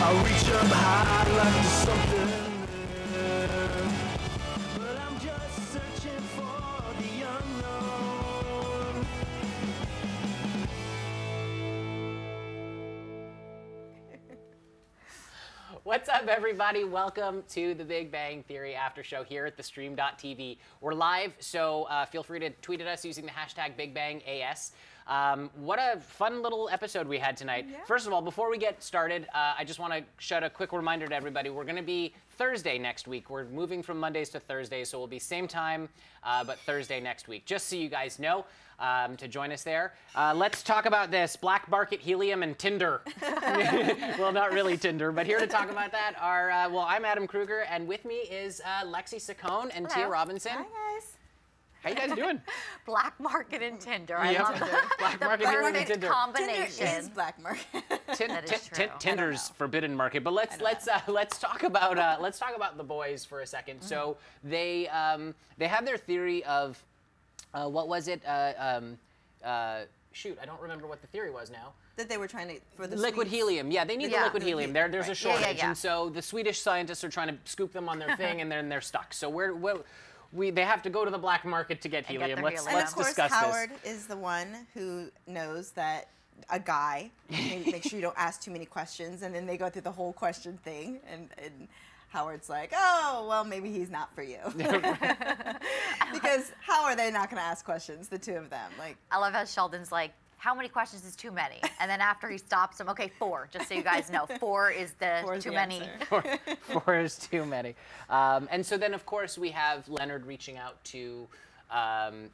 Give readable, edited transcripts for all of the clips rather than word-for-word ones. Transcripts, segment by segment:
I'll reach up high like there's something there. But I'm just searching for the unknown. What's up, everybody? Welcome to the Big Bang Theory After Show here at theStream.tv. We're live, so feel free to tweet at us using the hashtag BigBangAS. What a fun little episode we had tonight. Yeah. First of all, before we get started, I just want to shout a quick reminder to everybody. We're going to be Thursday next week. We're moving from Mondays to Thursdays, so we'll be same time, but Thursday next week. Just so you guys know, to join us there. Let's talk about this black market helium and Tinder. Well, not really Tinder, but here to talk about that are, well, I'm Adam Kruge, and with me is Lexi Ciccone and Tia Robinson. Hi, guys. How you guys doing? Black market and Tinder. Yep. I love Black the market helium and perfect Tinder. combination. Tinder is black market. That is true. Tinder's forbidden market, but let's talk about the boys for a second. So they have their theory of what was it? Shoot, I don't remember what the theory was now. That they were trying to, for the liquid Swedes. helium. Yeah, they need the Yeah. liquid helium. There's a Right. shortage, Yeah. and so the Swedish scientists are trying to scoop them on their thing, and then they're stuck. So they have to go to the black market to get And helium. get their helium. And Let's of course, discuss Howard this. is the one who knows that a guy, make sure you don't ask too many questions, and then they go through the whole question thing, and Howard's like, oh, well, maybe he's not for you. Because how are they not going to ask questions, the two of them? Like, I love how Sheldon's like, how many questions is too many? And then after he stops him, okay, 4, just so you guys know. 4 is four is too the many. answer. Four is too many. And so then, of course, we have Leonard reaching out to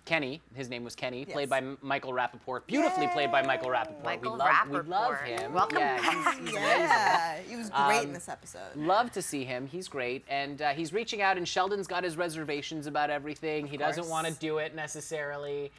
Kenny. His name was Kenny, played by Michael Rappaport. Beautifully played by Michael Rappaport. Michael we love Rappaport. him. Welcome yeah, back. he's Yeah, he was great in this episode. Love to see him. He's great. And he's reaching out, and Sheldon's got his reservations about everything. He doesn't course. want to do it necessarily.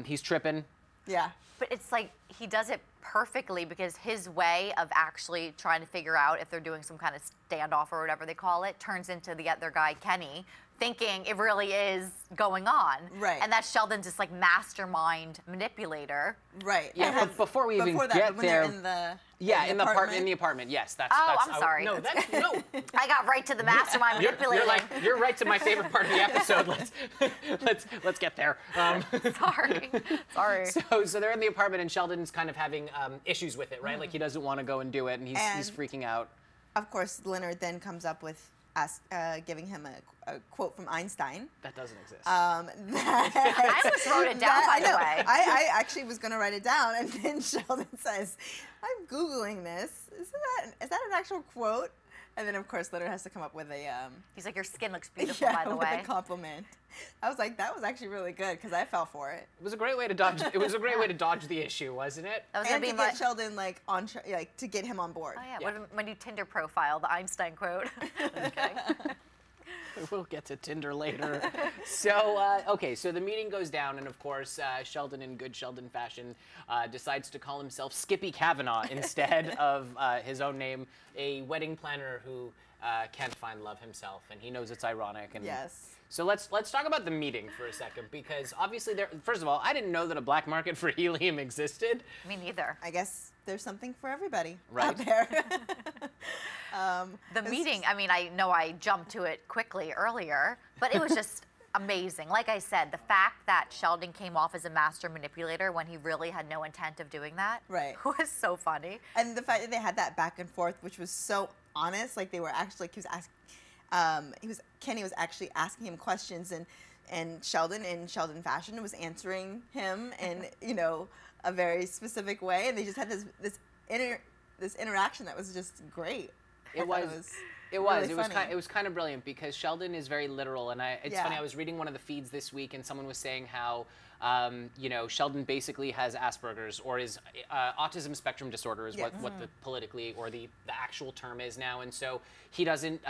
He's tripping. Yeah. But it's like he does it perfectly because his way of actually trying to figure out if they're doing some kind of standoff or whatever they call it turns into the other guy, Kenny, thinking it really is going on. Right. And that's Sheldon's just like mastermind manipulator. Right. Yeah, It but has- before we even before that, get but when there, they're in the in the apartment. Yes, that's. Oh, that's I'm sorry. No, that's no. I got right to the mastermind manipulating. You're right to my favorite part of the episode. Let's get there. Sorry. So they're in the apartment, and Sheldon's kind of having issues with it, right? Like he doesn't want to go and do it, and he's freaking out. Of course, Leonard then comes up with giving him a quote from Einstein. That doesn't exist. I almost wrote it down, by the way. I actually was going to write it down, and then Sheldon says, I'm Googling this. Is that an actual quote? And then, of course, Leonard has to come up with a... He's like, your skin looks beautiful, by the with way. a compliment. I was like, that was actually really good, because I fell for it. It was a great way to dodge. It was a great way to dodge the issue, wasn't it? That was And gonna to be get Sheldon, like, to get him on board. Oh, yeah. Yeah. My new Tinder profile, the Einstein quote. Okay. We'll get to Tinder later. So, okay, so the meeting goes down, and of course, Sheldon, in good Sheldon fashion, decides to call himself Skippy Kavanaugh instead of his own name, a wedding planner who can't find love himself, and he knows it's ironic. And Yes. So let's talk about the meeting for a second, because obviously, first of all, I didn't know that a black market for helium existed. Me neither. I guess there's something for everybody Right. out there. The meeting, I mean, I know I jumped to it quickly earlier, but it was just amazing. Like I said, the fact that Sheldon came off as a master manipulator when he really had no intent of doing that Right. was so funny. And the fact that they had that back and forth, which was so honest, like they were actually, Kenny was actually asking him questions, and Sheldon, in Sheldon fashion, was answering him in, a very specific way, and they just had this interaction that was just great. I thought It was kind of brilliant, because Sheldon is very literal, and it's Yeah. funny. I was reading one of the feeds this week, and someone was saying how Sheldon basically has Asperger's, or is autism spectrum disorder is what the politically or the actual term is now, and so he doesn't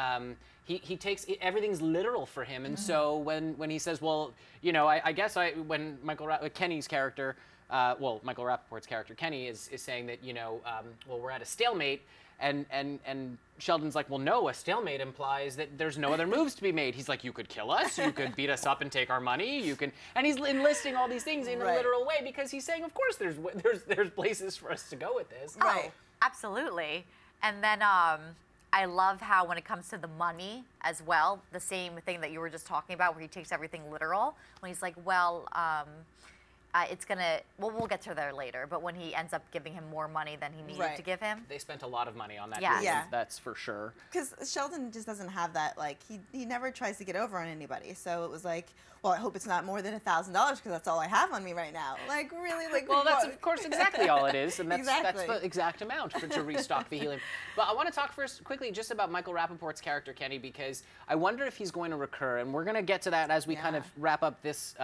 he takes everything's literal for him, and so when he says, well, I guess when Kenny's character. Michael Rappaport's character Kenny is saying that we're at a stalemate, and Sheldon's like, well, no, a stalemate implies that there's no other moves to be made. He's like, you could kill us, you could beat us up and take our money, you can, and he's enlisting all these things in a literal way, because he's saying, of course, there's places for us to go with this. Right. Oh, absolutely. And then I love how when it comes to the money as well, the same thing that you were just talking about where he takes everything literal. When he's like, well, it's going to, well, we'll get to there later, but when he ends up giving him more money than he needed to give him. They spent a lot of money on that. Yeah. Yeah. That's for sure. Because Sheldon just doesn't have that, like, he never tries to get over on anybody. So it was like, well, I hope it's not more than $1,000 because that's all I have on me right now. Like, really? Like, Well, that's, of course, exactly all it is. And that's, Exactly. that's the exact amount to restock the helium. But I want to talk first quickly just about Michael Rappaport's character, Kenny, because I wonder if he's going to recur. And we're going to get to that as we kind of wrap up this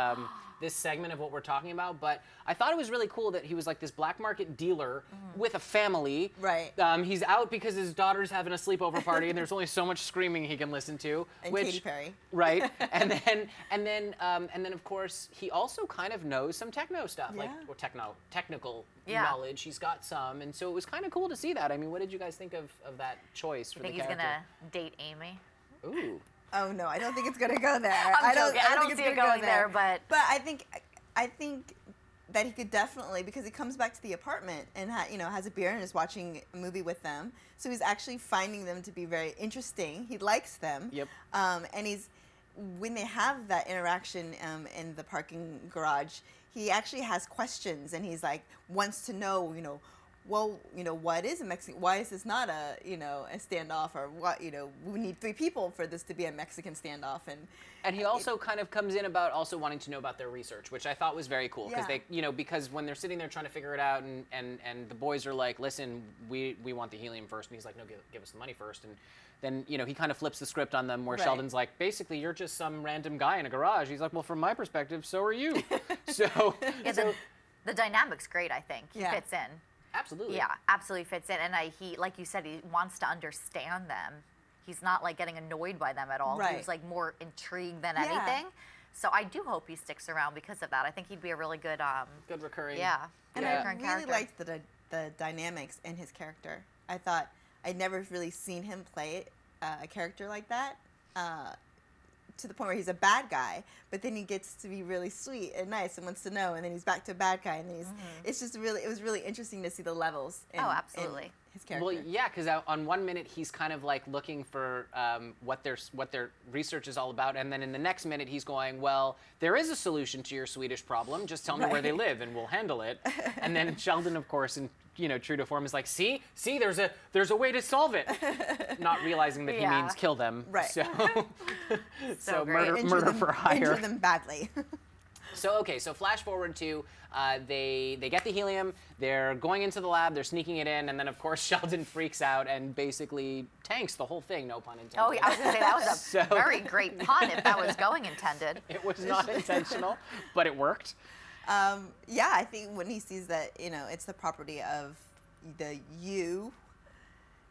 this segment of what we're talking about. But I thought it was really cool that he was like this black market dealer with a family. Right. He's out because his daughter's having a sleepover party and there's only so much screaming he can listen to. And Katy Perry. Right. and then of course he also kind of knows some techno stuff, like or technical knowledge. He's got some, and so it was kind of cool to see that. I mean, what did you guys think of that choice for the character? Think he's gonna date Amy? Ooh. Oh no, I don't think it's gonna go there. I'm joking. I don't think see it's it gonna going go there, but I think that he could definitely, because he comes back to the apartment and has a beer and is watching a movie with them. So he's actually finding them to be very interesting. He likes them. Yep. And when they have that interaction in the parking garage, he actually has questions and he's like wants to know, well, what is a Mexican? Why is this not a standoff? Or what, we need 3 people for this to be a Mexican standoff. And he also kind of comes in about also wanting to know about their research, which I thought was very cool because they, because when they're sitting there trying to figure it out, and the boys are like, listen, we want the helium first, and he's like, no, give us the money first, and then he kind of flips the script on them where Sheldon's like, basically, you're just some random guy in a garage. He's like, well, from my perspective, so are you. The dynamic's great. I think he fits in. Absolutely. Yeah, absolutely fits in. And he, like you said, he wants to understand them. He's not like getting annoyed by them at all. Right. He's like more intrigued than anything. So I do hope he sticks around because of that. I think he'd be a really good good recurring. Yeah. And good I recurring really character. liked the dynamics in his character. I thought I'd never really seen him play a character like that. To the point where he's a bad guy, but then he gets to be really sweet and nice and wants to know, and then he's back to a bad guy, and then it was really interesting to see the levels in, absolutely. in his character. Well, yeah, because on one minute he's kind of like looking for what their research is all about, and then in the next minute he's going, well, there is a solution to your Swedish problem. Just tell me where they live, and we'll handle it. And then Sheldon, of course, and true to form, is like, see, there's a way to solve it, not realizing that he means kill them. Right. So great. murder for hire. Injure them badly. So flash forward to they get the helium, they're going into the lab, they're sneaking it in, and then of course Sheldon freaks out and basically tanks the whole thing, no pun intended. Oh, yeah, I was going to say that was a very great pun if that was going intended. It was not intentional, but it worked. Yeah, I think when he sees that, it's the property of the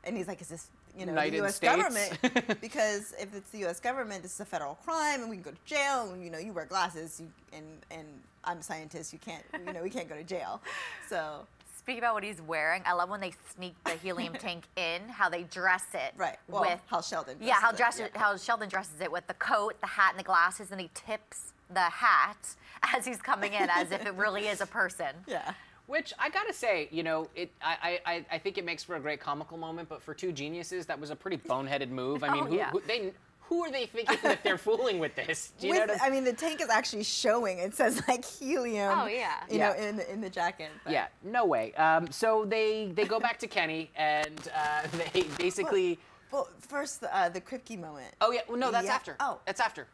and he's like, is this, the United U.S. States. government? Because if it's the U.S. government, this is a federal crime, and we can go to jail. And, you wear glasses, and I'm a scientist. You can't, we can't go to jail. So. Speaking about what he's wearing, I love when they sneak the helium tank in, how they dress it. Right. Well, with how Sheldon. Yeah, how Sheldon dresses it with the coat, the hat, and the glasses, and he tips the hat as he's coming in, as if it really is a person. Yeah. Which I gotta say, I think it makes for a great comical moment, but for 2 geniuses, that was a pretty boneheaded move. I mean, who are they thinking that they're fooling with this? Do you know what I mean, the tank is actually showing. It says like helium. Oh, yeah. In the jacket. But. Yeah, no way. So they go back to Kenny, and they basically. Well, first the Kripke moment. Oh yeah, well, no, that's after. Oh, that's after.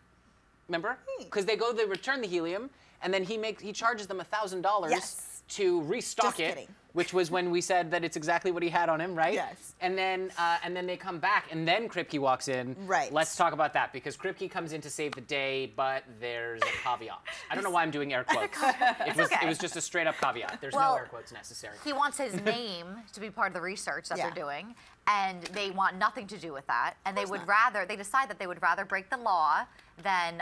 Remember? Because they return the helium, and then he charges them $1,000 to restock it, which was when we said that it's exactly what he had on him, right? Yes. And then they come back, and then Kripke walks in. Right. Let's talk about that, because Kripke comes in to save the day, but there's a caveat. I don't know why I'm doing air quotes. It was just a straight up caveat. There's no air quotes necessary. He wants his name to be part of the research that they're doing, and they want nothing to do with that. And they decide that they would rather break the law than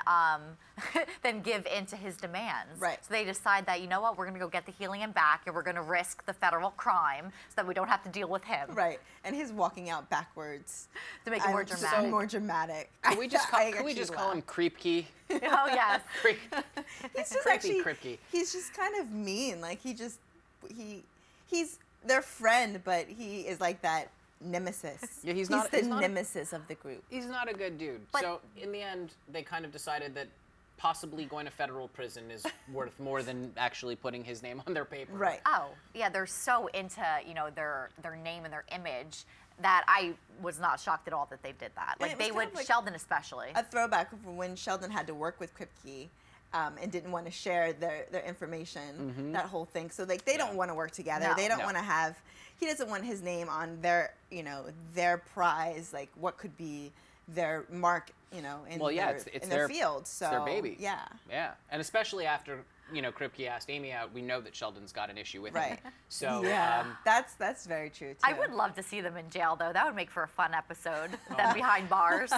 give in to his demands. Right. So they decide that, you know what, we're going to go get the helium back, and we're going to risk the federal crime so that we don't have to deal with him. Right. And his walking out backwards. To make it more dramatic. So more dramatic. Can we just call him Kripke? Oh, yes. He's just Kripke. He's just kind of mean. Like, he's their friend, but he is like that nemesis. Yeah, he's the not nemesis of the group. He's not a good dude. But- so in the end, they kind of decided that possibly going to federal prison is worth more than actually putting his name on their paper. Right. Oh, yeah, they're so into, their name and their image that I was not shocked at all that they did that. And Like, it was they kind would, of like Sheldon especially. A throwback of when Sheldon had to work with Kripke and didn't want to share their information, that whole thing. So, like, they don't want to work together. No. They don't No. want to have, he doesn't want his name on their, their prize, like what could be their mark, in, Well, yeah, their, it's in their their field. So, It's their baby. Yeah. Yeah. And especially after, Kripke asked Amy out, we know that Sheldon's got an issue with him. Right. So, Yeah. That's very true, too. I would love to see them in jail, though. That would make for a fun episode. Them behind bars.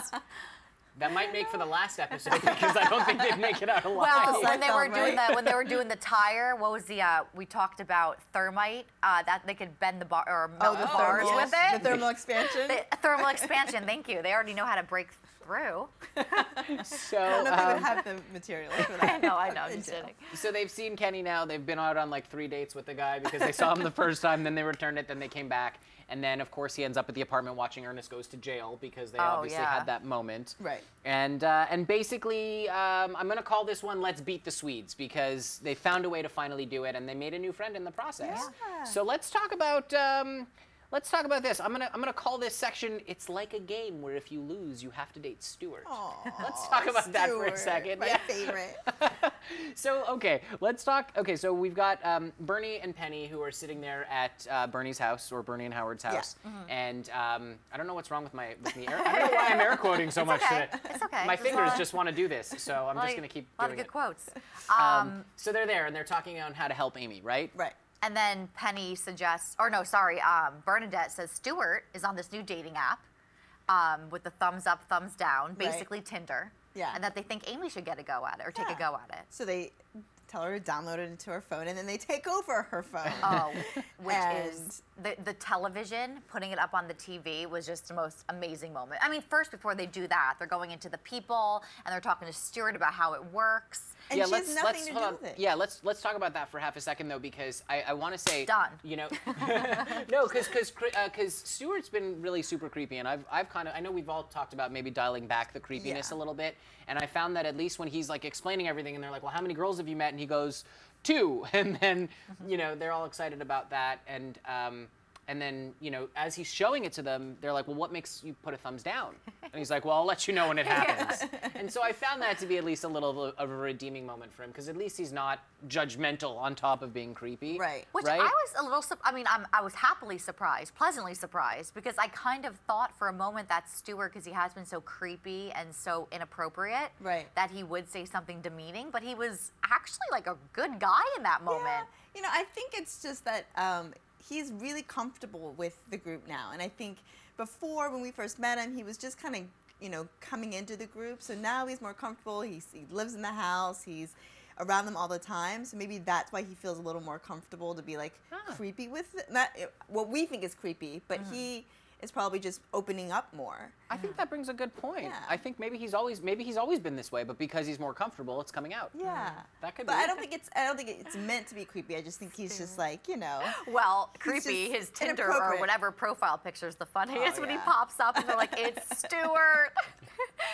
that might make for the last episode because I don't think they'd make it out alive. Well, when they were Seinfeld, doing right? when they were doing the tire, what was the we talked about thermite that they could bend the bar or melt the bars thermal- with it. The thermal expansion. The thermal expansion. Thank you. They already know how to break through. So, I don't know if they would have the materials for that. I know. I'm just kidding. so they've seen Kenny now. They've been out on like 3 dates with the guy because they saw him the first time, then they returned it, then they came back. And then, of course, he ends up at the apartment watching Ernest Goes to Jail because they obviously yeah. had that moment. Right. And basically, I'm going to call this one Let's Beat the Swedes because they found a way to finally do it, and they made a new friend in the process. Yeah. So let's talk about this. I'm gonna call this section "It's Like a Game," where if you lose, you have to date Stuart. Let's talk about that for a Stuart, second. My Yeah. favorite. So, okay, let's talk. Okay, so we've got Bernie and Penny who are sitting there at Bernie's house, or Bernie and Howard's house. And I don't know what's wrong with me. I don't know why I'm air quoting so much okay. today. It's okay. My Just fingers a lot- just want to do this, so I'm just going to keep a lot of doing good it. quotes. So they're there, and they're talking on how to help Amy, right? Right. And then Penny suggests, Bernadette says Stuart is on this new dating app with the thumbs up, thumbs down, basically Tinder. Yeah. And that they think Amy should get a go at it or take a go at it. So they tell her to download it into her phone, and then they take over her phone. Oh, which And- is the television, putting it up on the TV was just the most amazing moment. I mean, first, before they do that, they're going into the people and they're talking to Stuart about how it works. And she has nothing to hold do on. with it. Yeah, let's talk about that for half a second though, because I want to say Done. No, because Stuart's been really super creepy, and I've kind of, I know we've all talked about maybe dialing back the creepiness a little bit, and I found that at least when he's like explaining everything, and they're like, well, how many girls have you met? And he goes, 2, and then they're all excited about that, and then, as he's showing it to them, they're like, well, what makes you put a thumbs down? And he's like, well, I'll let you know when it happens. And so I found that to be at least a little of a redeeming moment for him, because at least he's not judgmental on top of being creepy. Right. Which right? I was a little, I was happily surprised, pleasantly surprised, because I kind of thought for a moment that Stuart, because he has been so creepy and so inappropriate, Right. that he would say something demeaning, but he was actually like a good guy in that moment. Yeah. I think it's just that he's really comfortable with the group now. And I think before, when we first met him, he was just kind of, coming into the group. So now he's more comfortable. He lives in the house. He's around them all the time. So maybe that's why he feels a little more comfortable to be like creepy with it. Not what we think is creepy, but he is probably just opening up more. I think that brings a good point. Yeah. I think maybe he's always been this way, but because he's more comfortable, it's coming out. Yeah. That could But be. I don't think it's meant to be creepy. I just think he's just like, Well, He's creepy, just his Tinder or inappropriate. whatever profile picture is the funniest when he yeah. pops up and they're like, it's Stuart.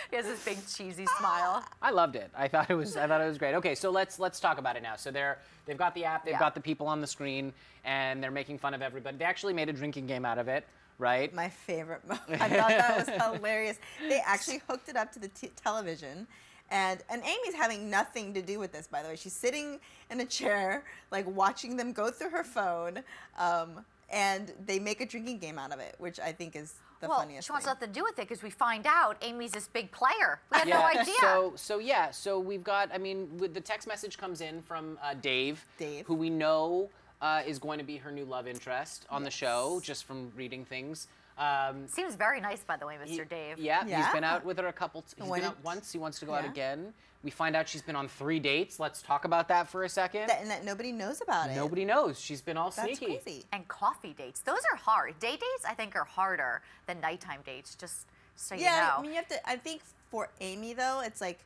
He has this big cheesy smile. I loved it. I thought it was great. Okay, so let's talk about it now. So they've got the app, they've got the people on the screen, and they're making fun of everybody. They actually made a drinking game out of it, right? My favorite moment. I thought that was hilarious. They actually hooked it up to the television. And Amy's having nothing to do with this, by the way. She's sitting in a chair, like watching them go through her phone, and they make a drinking game out of it, which I think is the funniest she wants thing. nothing to do with it because we find out Amy's this big player. We had no idea. So we've got, the text message comes in from Dave, Dave. who we know is going to be her new love interest on the show, just from reading things. Seems very nice, by the way, Mr. Dave. Yeah, Yeah. he's been out with her he's When been out it- once, he wants to go out Yeah. again. We find out she's been on 3 dates. Let's talk about that for a second. And that nobody knows about it. Nobody knows. She's been all That's sneaky. crazy. And coffee dates. Those are hard. Day dates, I think, are harder than nighttime dates, just so you Yeah, know. I mean, you have to. I think for Amy though, it's like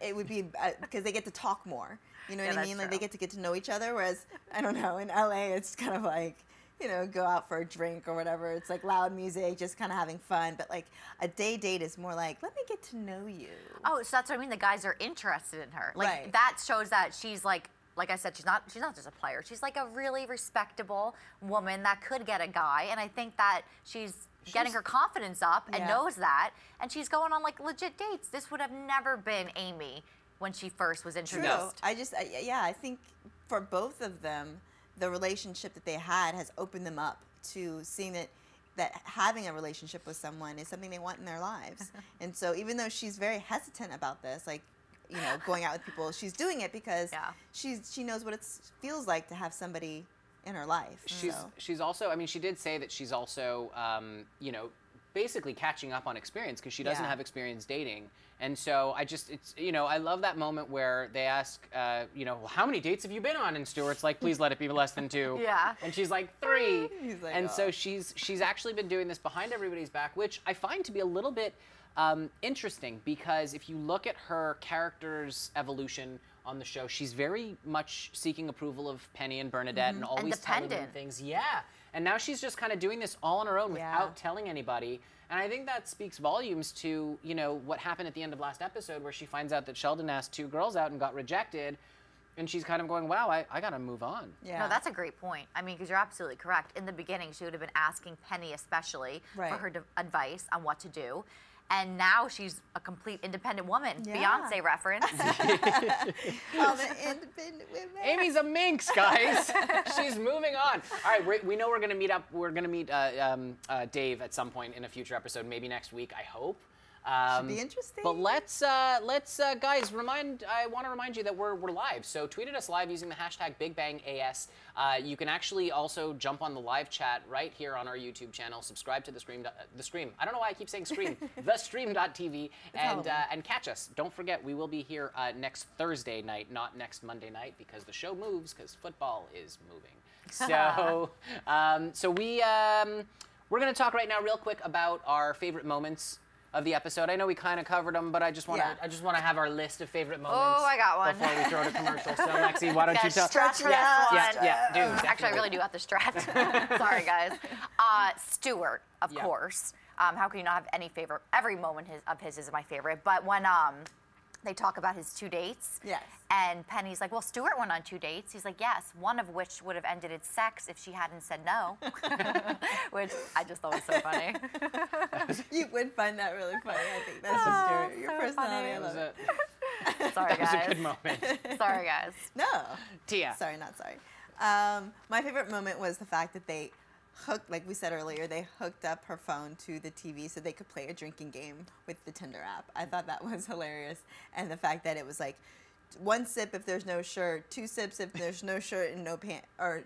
it would be because they get to talk more. You know what I that's mean? Like true. they get to know each other. Whereas I don't know, in LA, it's kind of like, you know, go out for a drink or whatever. It's like loud music, just kind of having fun. But like a day date is more like, let me get to know you. Oh, so that's what I mean. The guys are interested in her. Like Right. that shows that she's like I said, she's not just a player. She's like a really respectable woman that could get a guy. And I think that she's getting her confidence up and knows that. And she's going on like legit dates. This would have never been Amy when she first was introduced. True. I think for both of them, the relationship that they had has opened them up to seeing that having a relationship with someone is something they want in their lives. And so even though she's very hesitant about this, like, you know, going out with people, she's doing it because she knows what it feels like to have somebody in her life. She's also, I mean, she did say that she's also, you know, basically catching up on experience because she doesn't have experience dating. And so it's, you know, I love that moment where they ask, you know, well, how many dates have you been on? And Stuart's like, please let it be less than 2. Yeah. And she's like, 3. He's like, and so she's actually been doing this behind everybody's back, which I find to be a little bit interesting because if you look at her character's evolution on the show, she's very much seeking approval of Penny and Bernadette and always telling them things. Yeah. And now she's just kind of doing this all on her own without telling anybody. And I think that speaks volumes to, you know, what happened at the end of last episode where she finds out that Sheldon asked 2 girls out and got rejected. And she's kind of going, wow, I got to move on. Yeah. No, that's a great point. I mean, because you're absolutely correct. In the beginning, she would have been asking Penny especially for her advice on what to do. And now she's a complete independent woman. Beyonce reference. All the independent women. Amy's a minx, guys. She's moving on. All right, we know we're going to meet up. We're going to meet Dave at some point in a future episode, maybe next week, I hope. Should be interesting. But let's guys, I want to remind you that we're live. So tweet at us live using the hashtag BigBangAS. You can actually also jump on the live chat right here on our YouTube channel. Subscribe to the Stream. I don't know why I keep saying Scream. theStream.tv and catch us. Don't forget, we will be here next Thursday night, not next Monday night, because the show moves because football is moving. So we're going to talk right now real quick about our favorite moments of the episode. I know we kind of covered them, but I just want to have our list of favorite moments. Oh, I got one. Before we throw to commercial. So Lexi, why don't you tell? Stretch for this one. Yeah, dude. Actually, I really do have to stretch. Sorry, guys. Stuart, of course. How can you not have any favorite? Every moment of his is my favorite. But when they talk about his 2 dates. Yes. And Penny's like, well, Stuart went on 2 dates. He's like, yes, one of which would have ended in sex if she hadn't said no. Which I just thought was so funny. You would find that really funny. I think that's just your personality. I love it. Sorry, guys. That was a good moment. Sorry, guys. No. Tia. Sorry, not sorry. My favorite moment was the fact that they hooked, like we said earlier, they hooked up her phone to the TV so they could play a drinking game with the Tinder app. I thought that was hilarious. And the fact that it was like 1 sip if there's no shirt, 2 sips if there's no shirt and no pants, or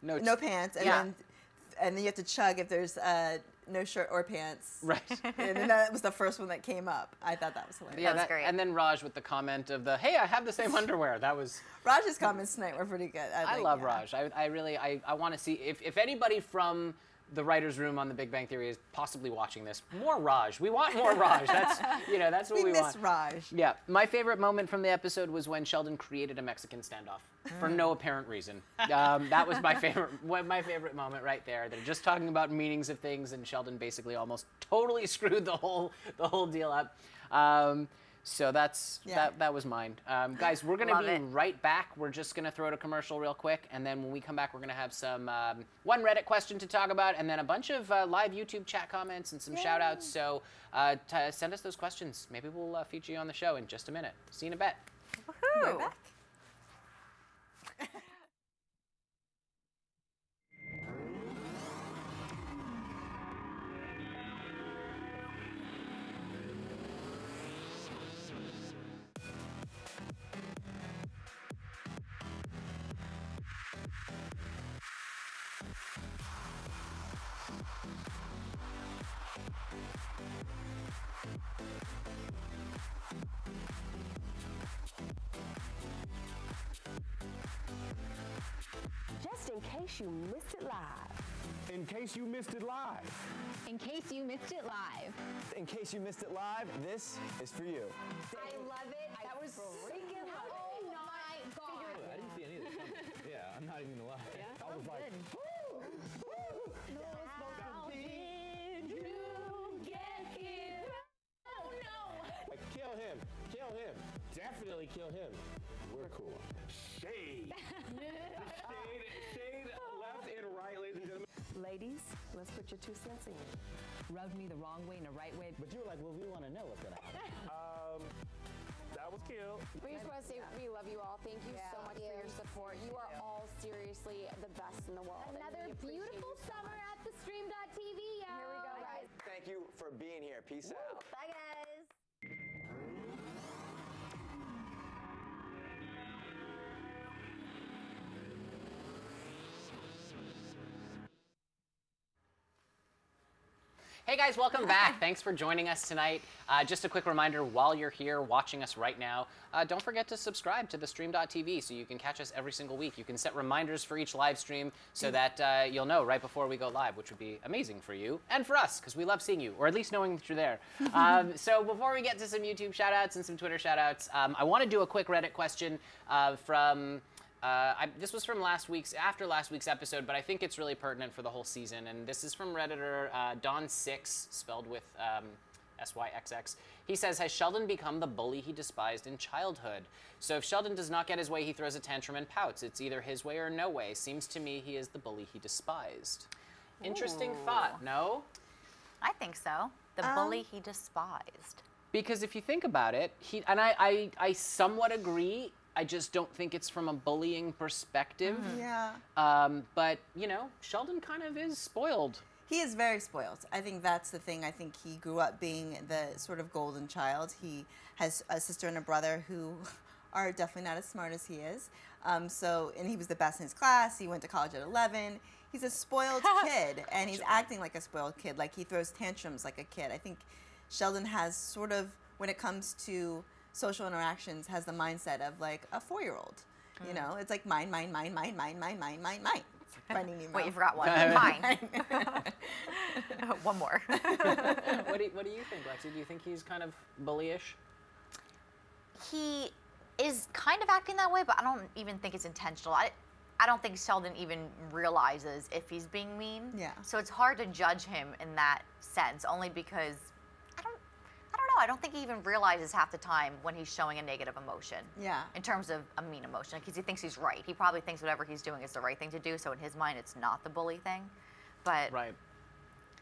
no pants, and then you have to chug if there's no shirt or pants. Right. And then that was the first one that came up. I thought that was hilarious. Yeah, that was great. And then Raj with the comment of the, hey, I have the same underwear. That was... Raj's comments tonight were pretty good. I love Raj. I really want to see, if anybody from the writer's room on The Big Bang Theory is possibly watching this, more Raj. We want more Raj. That's, you know, that's what we want. We miss Raj. Yeah. My favorite moment from the episode was when Sheldon created a Mexican standoff for no apparent reason. That was my favorite moment right there. They're just talking about meanings of things, and Sheldon basically almost totally screwed the whole deal up. So that was mine. Guys, we're going to be right back. We're just going to throw to commercial real quick, and then when we come back, we're going to have some one Reddit question to talk about, and then a bunch of live YouTube chat comments and some shout-outs. So send us those questions. Maybe we'll feature you on the show in just a minute. See you in a bit. Woohoo! Right back. Just in case you missed it live. In case you missed it live. In case you missed it live. In case you missed it live, this is for you. I love it. That was freaking oh my god. I didn't see any of this. Yeah, I'm not even gonna lie. Yeah, I was like, woo! definitely kill him. We're cool. Shade. Shade left and right, ladies and gentlemen. Ladies, let's put your 2 cents in. Rubbed me the wrong way in the right way. But you were like, well, we want to know what's going to happen. That was cute. We just want to say we love you all. Thank you so much for your support. You are all seriously the best in the world. Another beautiful summer at theStream.tv, y'all. Here we go, guys. Thank you for being here. Peace out. Bye, guys. Hey guys, welcome back. Thanks for joining us tonight. Just a quick reminder, while you're here watching us right now, don't forget to subscribe to theStream.tv so you can catch us every single week. You can set reminders for each live stream so that you'll know right before we go live, which would be amazing for you and for us, because we love seeing you, or at least knowing that you're there. So before we get to some YouTube shout-outs and some Twitter shout-outs, I want to do a quick Reddit question from... this was from after last week's episode, but I think it's really pertinent for the whole season. And this is from Redditor Don6, spelled with SYXX. He says, has Sheldon become the bully he despised in childhood? So if Sheldon does not get his way, he throws a tantrum and pouts. It's either his way or no way. Seems to me he is the bully he despised. Interesting thought, no? I think so. The bully he despised. Because if you think about it, I somewhat agree. I just don't think it's from a bullying perspective. Yeah. But, you know, Sheldon kind of is spoiled. He is very spoiled. I think that's the thing. I think he grew up being the sort of golden child. He has a sister and a brother who are definitely not as smart as he is. And he was the best in his class. He went to college at 11. He's a spoiled kid, and he's acting like a spoiled kid. Like, he throws tantrums like a kid. I think Sheldon has sort of, when it comes to social interactions, has the mindset of like a 4-year-old. You know, it's like mine. Finding Nemo. Wait, you forgot one. Mine. One more. What do you think, Lexi? Do you think he's kind of bullyish? He is kind of acting that way, but I don't even think it's intentional. I don't think Sheldon even realizes if he's being mean. Yeah. So it's hard to judge him in that sense, only because I don't know. I don't think he even realizes half the time when he's showing a negative emotion. Yeah. In terms of a mean emotion, because he thinks he's right. He probably thinks whatever he's doing is the right thing to do. So in his mind, it's not the bully thing. But right.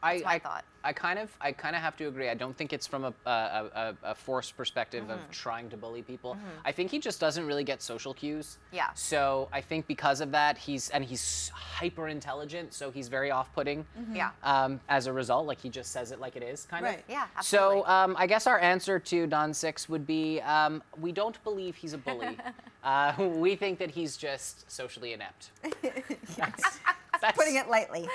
That's my thought. I kind of have to agree. I don't think it's from a forced perspective of trying to bully people. I think he just doesn't really get social cues. Yeah. So I think because of that, he's hyper intelligent, so he's very off-putting. Yeah. As a result, like he just says it like it is, kind of. Yeah, absolutely. So I guess our answer to Don 6 would be we don't believe he's a bully. We think that he's just socially inept. That's putting it lightly.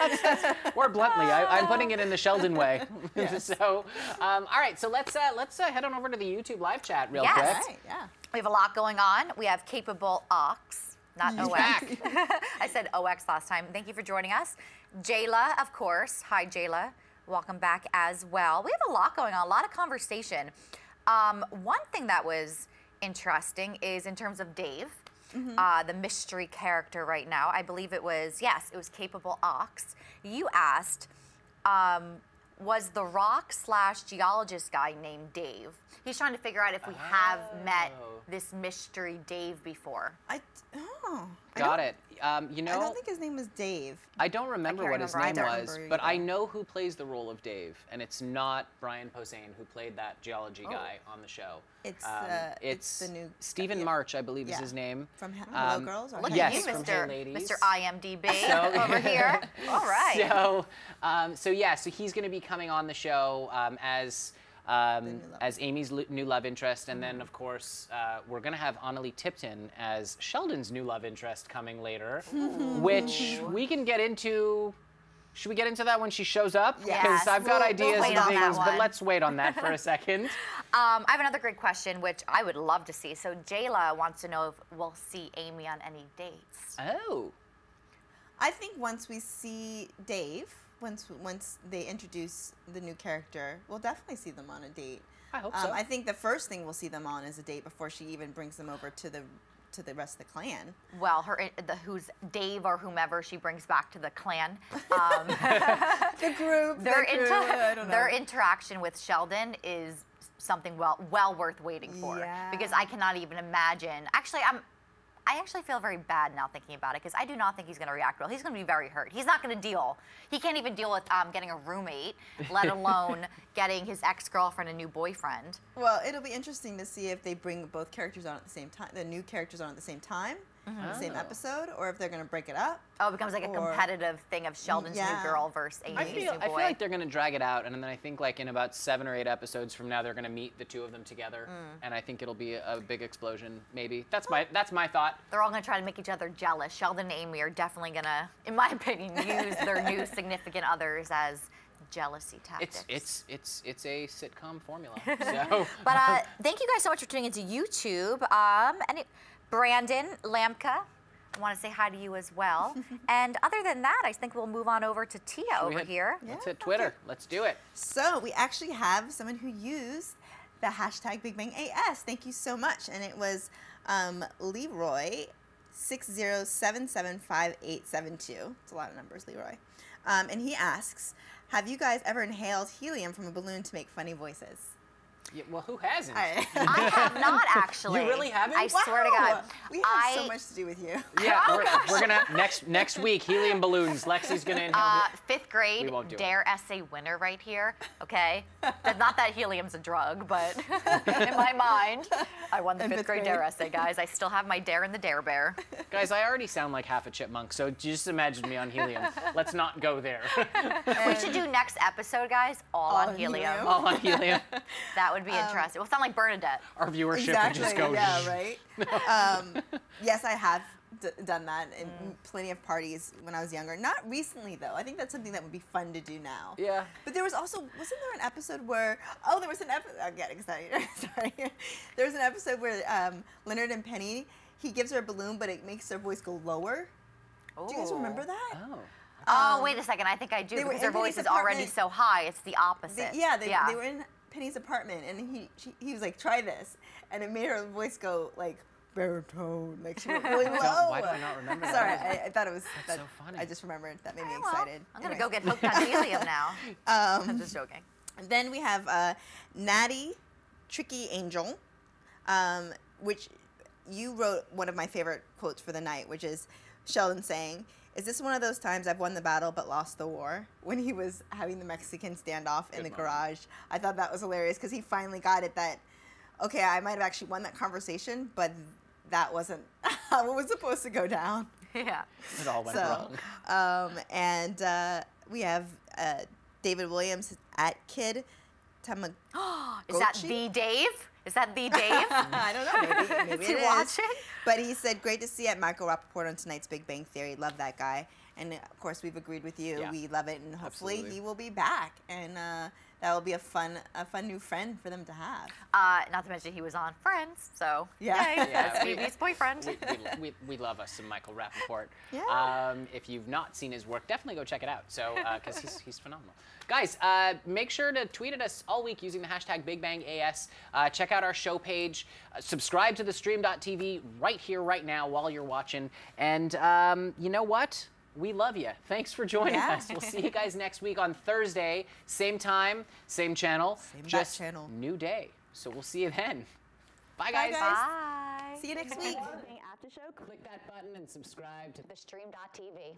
Or bluntly, I'm putting it in the Sheldon way. Yes. So, all right, so let's head on over to the YouTube live chat real quick. Right, yeah. We have a lot going on. We have Capable Ox, not OX. Back. I said OX last time. Thank you for joining us. Jayla, of course. Hi, Jayla. Welcome back as well. We have a lot going on, a lot of conversation. One thing that was interesting is in terms of Dave. The mystery character right now. I believe it was Capable Ox. You asked, was the rock / geologist guy named Dave? He's trying to figure out if we have met this mystery Dave before. Got it. You know, I don't think his name was Dave. I don't remember what his name was, either. but I know who plays the role of Dave, and it's not Brian Posehn, who played that geology guy on the show. It's the new Stephen March, I believe is his name. From Hello Girls? Or Look yes, at you, from Mr. Hey Ladies. Mr. IMDb over here. All right. So he's going to be coming on the show as Amy's new love interest, and then of course we're gonna have Annalie Tipton as Sheldon's new love interest coming later, which we can get into. Should we get into that when she shows up? Yes. Because I've got ideas wait and on that things, but one. let's wait on that for a second. I have another great question, which I would love to see. So Jayla wants to know if we'll see Amy on any dates. Oh. I think once we see Dave, once they introduce the new character, we'll definitely see them on a date. I hope so. I think the first thing we'll see them on is a date before she even brings them over to the rest of the clan. Well, who's Dave or whomever she brings back to the clan. The group. I don't know. Their interaction with Sheldon is something well worth waiting for. Yeah. Because I cannot even imagine. Actually, I actually feel very bad now thinking about it because I do not think he's going to react well. He's going to be very hurt. He's not going to deal. He can't even deal with getting a roommate, let alone getting his ex-girlfriend a new boyfriend. Well, it'll be interesting to see if they bring both characters on at the same time, the new characters on at the same time, the same episode, or if they're going to break it up. Oh, it becomes like a competitive thing of Sheldon's new girl versus Amy's new boy. I feel like they're going to drag it out, and then I think like in about 7 or 8 episodes from now, they're going to meet the two of them together, and I think it'll be a big explosion. Maybe that's my thought. They're all going to try to make each other jealous. Sheldon and Amy are definitely going to, in my opinion, use their new significant others as jealousy tactics. It's a sitcom formula. So. But thank you guys so much for tuning into YouTube. Brandon Lamka, I want to say hi to you as well. And other than that, I think we'll move on over to Tia over here. Let's hit Twitter. Let's do it. So we actually have someone who used the hashtag BigBangAS. Thank you so much. And it was Leroy 60775872. It's a lot of numbers, Leroy. And he asks, have you guys ever inhaled helium from a balloon to make funny voices? Yeah, well, who hasn't? I have not actually. You really haven't? I swear to God. We have so much to do with you. Yeah, we're gonna next week helium balloons. Lexi's gonna inhale. 5th grade We won't do Dare essay winner right here. Okay, not that helium's a drug, but in my mind, I won the 5th grade Dare essay, guys. I still have my Dare in the Dare Bear. Guys, I already sound like half a chipmunk, so just imagine me on helium. Let's not go there. We should do next episode, guys, all on helium. All on helium. That would be interesting. We'll sound like Bernadette. Our viewership would just go. Yeah, right. Yes, I have done that in plenty of parties when I was younger. Not recently, though. I think that's something that would be fun to do now. Yeah. But there was also, wasn't there an episode where, there was an episode, I'm getting excited, sorry. There was an episode where Leonard and Penny, he gives her a balloon, but it makes their voice go lower. Do you guys remember that? Oh. Oh, wait a second. I think I do, because their voice is already so high. It's the opposite. They were in Penny's apartment, and he was like, try this, and it made her voice go like baritone, like she went really low. Why do I not remember that? Sorry, I thought it was That's so funny. I just remembered. That made me Well, excited. I'm gonna go get hooked on helium now. I'm just joking. Then we have Natty Tricky Angel, which you wrote one of my favorite quotes for the night, which is Sheldon saying, "Is this one of those times I've won the battle but lost the war?" When he was having the Mexican standoff in the garage. I thought that was hilarious because he finally got it that, okay, I might have actually won that conversation, but that wasn't how it was supposed to go down. Yeah. It all went wrong. We have David Williams at Kid Tamagotchi. Is that the Dave? Is that the Dave? I don't know. Maybe Is he it watching? But he said, great to see at Michael Rappaport on tonight's Big Bang Theory. Love that guy. And of course, we've agreed with you. Yeah. We love it, and hopefully Absolutely. he will be back. And that will be a fun new friend for them to have. Not to mention he was on Friends, so Yeah. yay, Yeah, that's we- Phoebe's boyfriend. We love us some Michael Rappaport. Yeah. If you've not seen his work, definitely go check it out. So, because he's phenomenal. Guys, make sure to tweet at us all week using the hashtag BigBangAS. Check out our show page. Subscribe to theStream.tv right here, right now, while you're watching. And you know what? We love you. Thanks for joining us. We'll see you guys next week on Thursday. Same time, same channel. Just channel. New day. So we'll see you then. Bye, guys. Bye. See you next week. After show, Click that button and subscribe to theStream.tv.